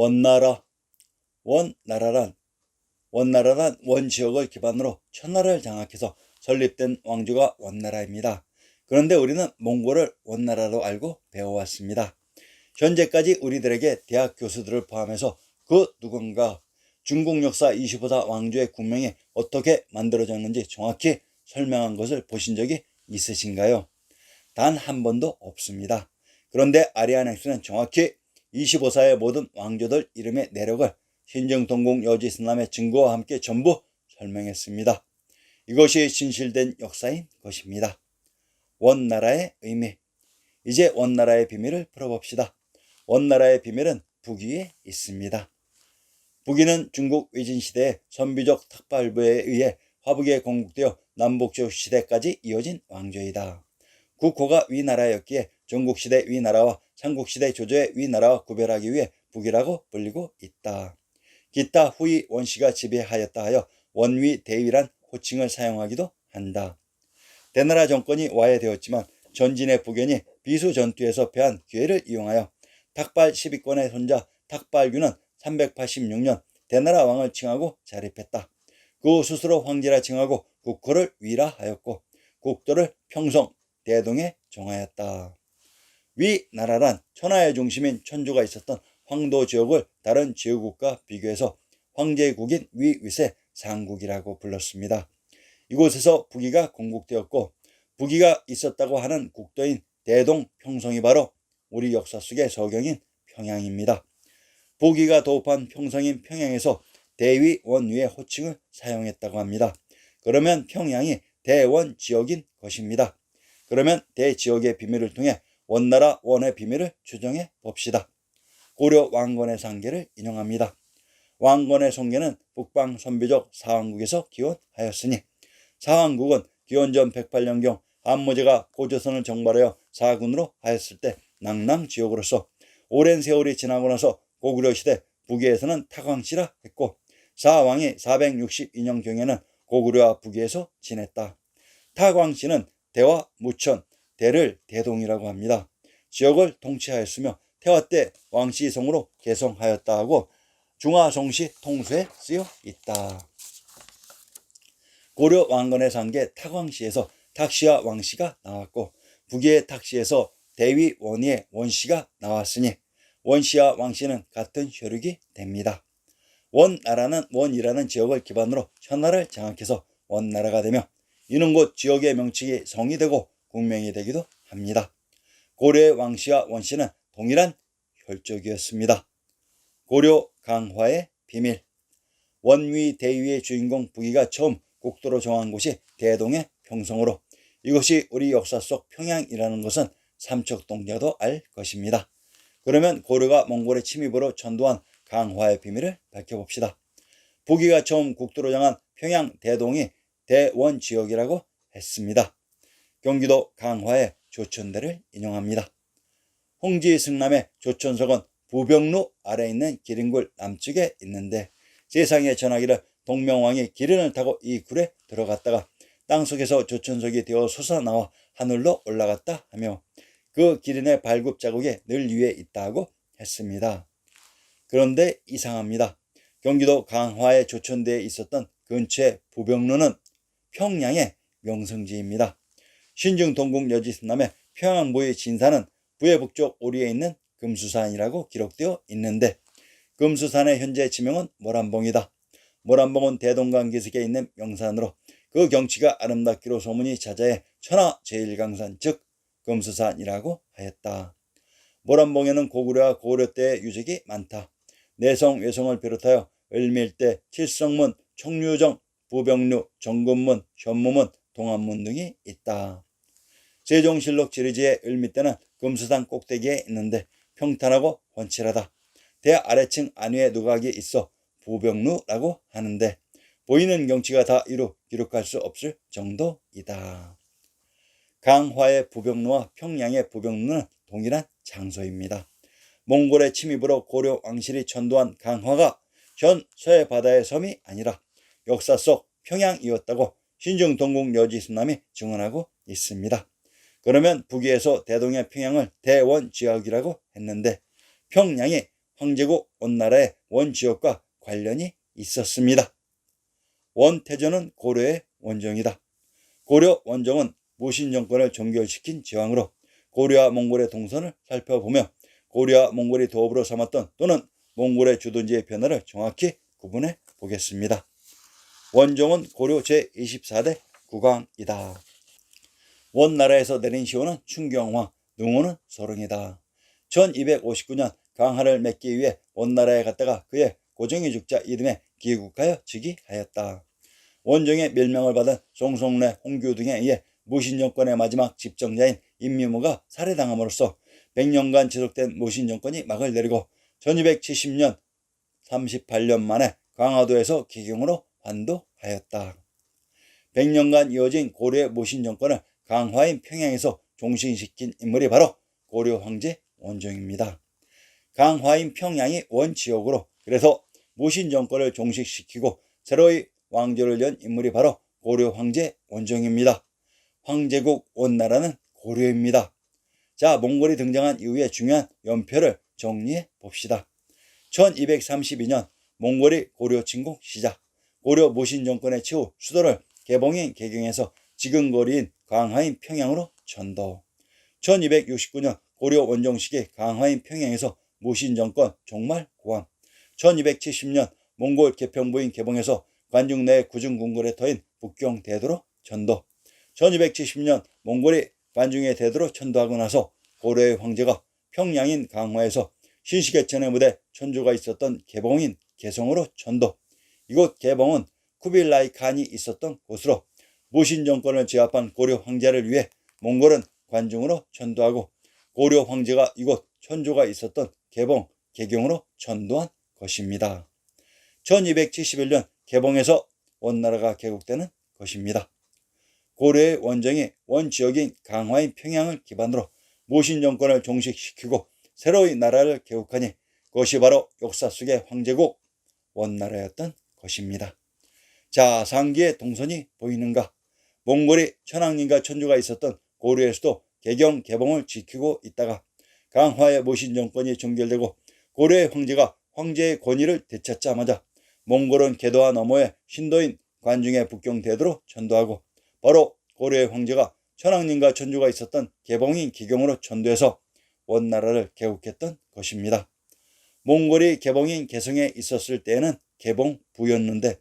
원나라. 원나라란 원지역을 기반으로 천하를 장악해서 설립된 왕조가 원나라입니다. 그런데 우리는 몽골을 원나라로 알고 배워왔습니다. 현재까지 우리들에게 대학 교수들을 포함해서 그 누군가 중국 역사 25사 왕조의 국명이 어떻게 만들어졌는지 정확히 설명한 것을 보신 적이 있으신가요? 단 한 번도 없습니다. 그런데 아리아넥스는 정확히 25사의 모든 왕조들 이름의 내력을 신정동국 여지스남의 증거와 함께 전부 설명했습니다. 이것이 진실된 역사인 것입니다. 원나라의 의미. 이제 원나라의 비밀을 풀어봅시다. 원나라의 비밀은 북위에 있습니다. 북위는 중국 위진시대의 선비족 탁발부에 의해 화북에 건국되어 남북조 시대까지 이어진 왕조이다. 국호가 위나라였기에 전국시대 위나라와 삼국시대 조조의 위나라와 구별하기 위해 북위라고 불리고 있다. 기타 후이 원씨가 지배하였다 하여 원위대위란 호칭을 사용하기도 한다. 대나라 정권이 와해되었지만 전진의 북연이 비수전투에서 패한 기회를 이용하여 탁발 12권의 손자 탁발규는 386년 대나라 왕을 칭하고 자립했다. 그 후 스스로 황제라 칭하고 국호를 위라하였고 국도를 평성, 대동에 정하였다. 위나라란 천하의 중심인 천주가 있었던 황도 지역을 다른 지역국과 비교해서 황제국인 위윗의 상국이라고 불렀습니다. 이곳에서 북위가 건국되었고 북위가 있었다고 하는 국도인 대동 평성이 바로 우리 역사 속의 서경인 평양입니다. 북위가 도읍한 평성인 평양에서 대위 원위의 호칭을 사용했다고 합니다. 그러면 평양이 대원 지역인 것입니다. 그러면 대지역의 비밀을 통해 원나라 원의 비밀을 추정해 봅시다. 고려 왕건의 상계를 인용합니다. 왕건의 성계는 북방 선비족 사왕국에서 기원하였으니 사왕국은 기원전 108년경 안모제가 고조선을 정발하여 사군으로 하였을 때 낭랑지역으로서 오랜 세월이 지나고 나서 고구려 시대 북위에서는 타광시라 했고 사왕이 462년경에는 고구려와 북위에서 지냈다. 타광시는 대와 무천, 대를 대동이라고 합니다. 지역을 통치하였으며 태화 때 왕시성으로 개성하였다 하고 중화성시 통수에 쓰여 있다. 고려 왕건의 상계 타광시에서 탁시와 왕시가 나왔고 북위의 탁시에서 대위 원위의 원시가 나왔으니 원시와 왕시는 같은 혈육이 됩니다. 원나라는 원이라는 지역을 기반으로 천하를 장악해서 원나라가 되며 이는 곧 지역의 명칭이 성이 되고 국명이 되기도 합니다. 고려의 왕시와 원시는 동일한 혈족이었습니다. 고려 강화의 비밀. 원위 대위의 주인공 북위가 처음 국도로 정한 곳이 대동의 평성으로 이것이 우리 역사 속 평양이라는 것은 삼척동자도 알 것입니다. 그러면 고려가 몽골의 침입으로 전도한 강화의 비밀을 밝혀봅시다. 북위가 처음 국도로 정한 평양 대동이 대원 지역이라고 했습니다. 경기도 강화의 조천대를 인용합니다. 홍지 승남의 조천석은 부병루 아래에 있는 기린굴 남쪽에 있는데 세상에 전하기를 동명왕이 기린을 타고 이 굴에 들어갔다가 땅속에서 조천석이 되어 솟아나와 하늘로 올라갔다 하며 그 기린의 발굽 자국이 늘 위에 있다고 했습니다. 그런데 이상합니다. 경기도 강화의 조천대에 있었던 근처의 부병루는 평양의 명성지입니다. 신증동국 여지스남의 평양부의 진사는 부의 북쪽 오리에 있는 금수산이라고 기록되어 있는데 금수산의 현재 지명은 모란봉이다. 모란봉은 대동강 기슭에 있는 명산으로 그 경치가 아름답기로 소문이 자자해 천하 제1강산 즉 금수산이라고 하였다. 모란봉에는 고구려와 고려 때의 유적이 많다. 내성, 외성을 비롯하여 을밀대, 칠성문, 청류정, 부병류, 정금문, 현무문, 동안문 등이 있다. 세종실록 지리지의 을밑대는 금수산 꼭대기에 있는데 평탄하고 훤칠하다. 대 아래층 안위에 누각이 있어 부병루라고 하는데 보이는 경치가 다 이루 기록할 수 없을 정도이다. 강화의 부병루와 평양의 부병루는 동일한 장소입니다. 몽골의 침입으로 고려 왕실이 전도한 강화가 현 서해 바다의 섬이 아니라 역사 속 평양이었다고 신증동국 여지순남이 증언하고 있습니다. 그러면 북위에서 대동의 평양을 대원 지역이라고 했는데 평양이 황제국 원나라의 원지역과 관련이 있었습니다. 원태조는 고려의 원정이다. 고려 원정은 무신 정권을 종결시킨 제왕으로 고려와 몽골의 동선을 살펴보며 고려와 몽골이 도읍으로 삼았던 또는 몽골의 주둔지의 변화를 정확히 구분해 보겠습니다. 원종은 고려 제24대 국왕이다. 원나라에서 내린 시호는 충경왕, 능호는 소릉이다. 1259년 강하를 맺기 위해 원나라에 갔다가 그의 고정이 죽자 이듬해 귀국하여 즉위하였다. 원종의 멸명을 받은 송송래, 홍규 등에 의해 무신정권의 마지막 집정자인 임미모가 살해당함으로써 100년간 지속된 무신정권이 막을 내리고 1270년 38년 만에 강화도에서 기경으로 환도하였다. 100년간 이어진 고려의 무신정권을 강화인 평양에서 종식시킨 인물이 바로 고려 황제 원종입니다. 강화인 평양이 원지역으로 그래서 무신정권을 종식시키고 새로이 왕조를 연 인물이 바로 고려 황제 원종입니다. 황제국 원나라는 고려입니다. 자, 몽골이 등장한 이후의 중요한 연표를 정리해 봅시다. 1232년 몽골이 고려 침공 시작. 고려 무신정권의 최후 수도를 개봉인 개경에서 지금 거리인 강화인 평양으로 전도. 1269년 고려 원종 시기 강화인 평양에서 무신정권 종말 고함. 1270년 몽골 개평부인 개봉에서 관중 내 구중궁궐에 터인 북경 대도로 전도. 1270년 몽골이 관중의 대도로 천도하고 나서 고려의 황제가 평양인 강화에서 신시계천의 무대 천주가 있었던 개봉인 개성으로 전도. 이곳 개봉은 쿠빌라이 칸이 있었던 곳으로 무신정권을 제압한 고려 황제를 위해 몽골은 관중으로 전도하고 고려 황제가 이곳 천주가 있었던 개봉, 개경으로 전도한 것입니다. 1271년 개봉에서 원나라가 개국되는 것입니다. 고려의 원정이 원지역인 강화인 평양을 기반으로 무신정권을 종식시키고 새로이 나라를 개국하니 그것이 바로 역사 속의 황제국 원나라였던 것입니다. 자, 상기의 동선이 보이는가? 몽골이 천황님과 천주가 있었던 고려의 수도 개경 개봉을 지키고 있다가 강화의 무신정권이 종결되고 고려의 황제가 황제의 권위를 되찾자마자 몽골은 개도와 너머의 신도인 관중의 북경 대도로 전도하고 바로 고려의 황제가 천황님과 천주가 있었던 개봉인 기경으로 전도해서 원나라를 개국했던 것입니다. 몽골이 개봉인 개성에 있었을 때에는 개봉부였는데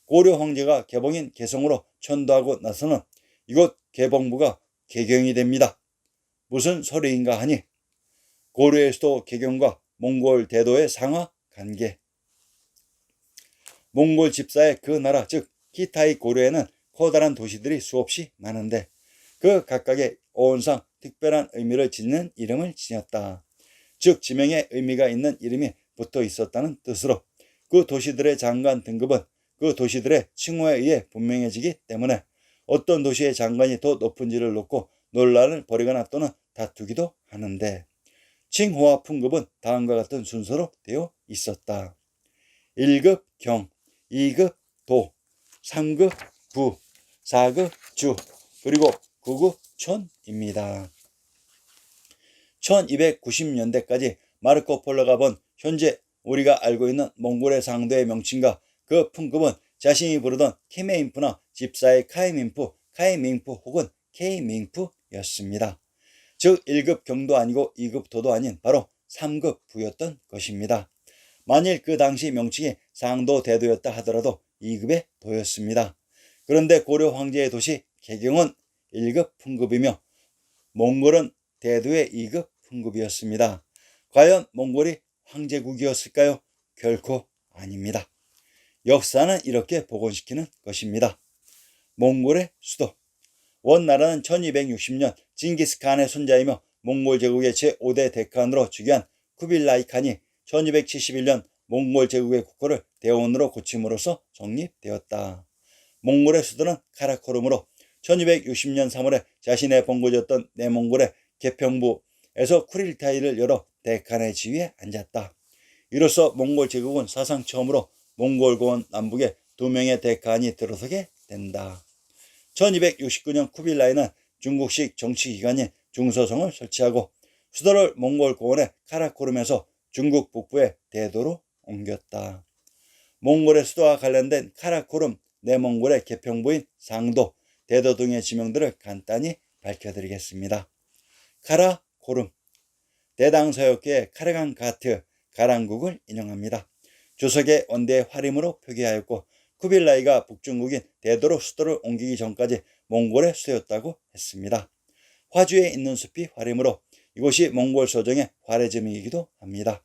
고려 황제가 개봉인 개성으로 전도하고 나서는 이곳 개봉부가 개경이 됩니다. 무슨 소리인가 하니 고려의 수도 개경과 몽골 대도의 상하 관계. 몽골 집사의 그 나라 즉 히타이 고려에는 커다란 도시들이 수없이 많은데 그 각각의 어원상 특별한 의미를 지니는 이름을 지녔다. 즉 지명에 의미가 있는 이름이 붙어 있었다는 뜻으로 그 도시들의 장관 등급은 그 도시들의 칭호에 의해 분명해지기 때문에 어떤 도시의 장관이 더 높은지를 놓고 논란을 벌이거나 또는 다투기도 하는데 칭호와 풍급은 다음과 같은 순서로 되어 있었다. 1급 경, 2급 도, 3급 부, 4급 주, 그리고 9급 촌입니다. 1290년대까지 마르코 폴로가 본 현재 우리가 알고 있는 몽골의 상도의 명칭과 그 풍급은 자신이 부르던 키메인프나 집사의 카이민프, 카이밍프 혹은 케이밍프였습니다. 즉 1급 경도 아니고 2급 도도 아닌 바로 3급 부였던 것입니다. 만일 그 당시 명칭이 상도 대도였다 하더라도 2급의 도였습니다. 그런데 고려 황제의 도시 개경은 1급 풍급이며 몽골은 대도의 2급 풍급이었습니다. 과연 몽골이 황제국이었을까요? 결코 아닙니다. 역사는 이렇게 복원시키는 것입니다. 몽골의 수도. 원나라는 1260년 징기스칸의 손자이며 몽골 제국의 제5대 대칸으로 즉위한 쿠빌라이 칸이 1271년 몽골 제국의 국호를 대원으로 고침으로써 성립되었다. 몽골의 수도는 카라코름으로 1260년 3월에 자신의 본거지였던 내몽골의 개평부에서 쿠릴타이를 열어 대칸의 지위에 앉았다. 이로써 몽골 제국은 사상 처음으로 몽골 고원 남북에 2명의 대칸이 들어서게 된다. 1269년 쿠빌라이는 중국식 정치기관인 중서성을 설치하고 수도를 몽골 고원의 카라코름에서 중국 북부의 대도로 옮겼다. 몽골의 수도와 관련된 카라코름, 내몽골의 개평부인 상도, 대도 등의 지명들을 간단히 밝혀드리겠습니다. 카라코름, 대당서역계의 카르간 가트, 가랑국을 인용합니다. 조석의 원대의 활임으로 표기하였고 쿠빌라이가 북중국인 대도로 수도를 옮기기 전까지 몽골의 수도였다고 했습니다. 화주에 있는 숲이 활임으로 이곳이 몽골 소정의 화레즘이기도 합니다.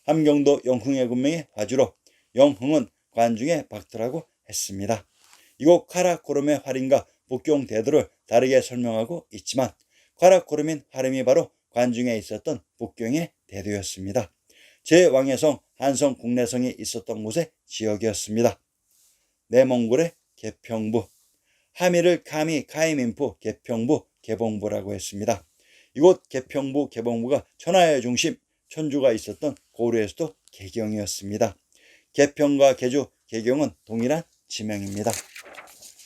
함경도 영흥의 군명이 화주로 영흥은 관중의 박터라고 했습니다. 이곳 카라코름의 활임과 북경 대도를 다르게 설명하고 있지만 카라코름인 활임이 바로 관중에 있었던 북경의 대도였습니다. 제 왕의 성 한성 국내성이 있었던 곳의 지역이었습니다. 내몽골의 개평부, 하미를 카미 카이민프 개평부 개봉부라고 했습니다. 이곳 개평부 개봉부가 천하의 중심 천주가 있었던 고려에서도 개경이었습니다. 개평과 개주, 개경은 동일한 지명입니다.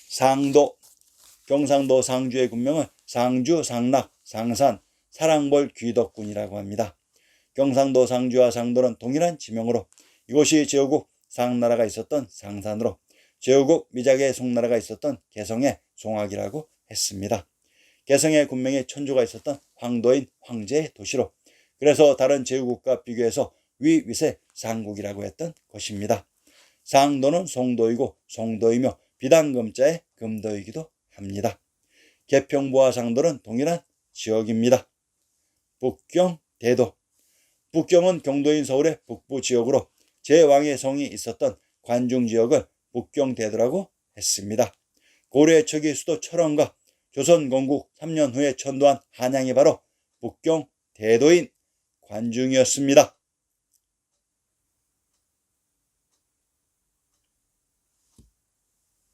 상도, 경상도 상주의 군명을 상주, 상락, 상산, 사랑벌 귀덕군이라고 합니다. 경상도 상주와 상도는 동일한 지명으로 이곳이 제후국 상나라가 있었던 상산으로 제후국 미작의 송나라가 있었던 개성의 송악이라고 했습니다. 개성의 군명이 천주가 있었던 황도인 황제의 도시로 그래서 다른 제후국과 비교해서 위윗의 상국이라고 했던 것입니다. 상도는 송도이고 송도이며 비단금자의 금도이기도 합니다. 개평부와 상도는 동일한 지역입니다. 북경 대도, 북경은 경도인 서울의 북부 지역으로 제 왕의 성이 있었던 관중 지역을 북경대도라고 했습니다. 고려 초기 수도 철원과 조선 건국 3년 후에 천도한 한양이 바로 북경대도인 관중이었습니다.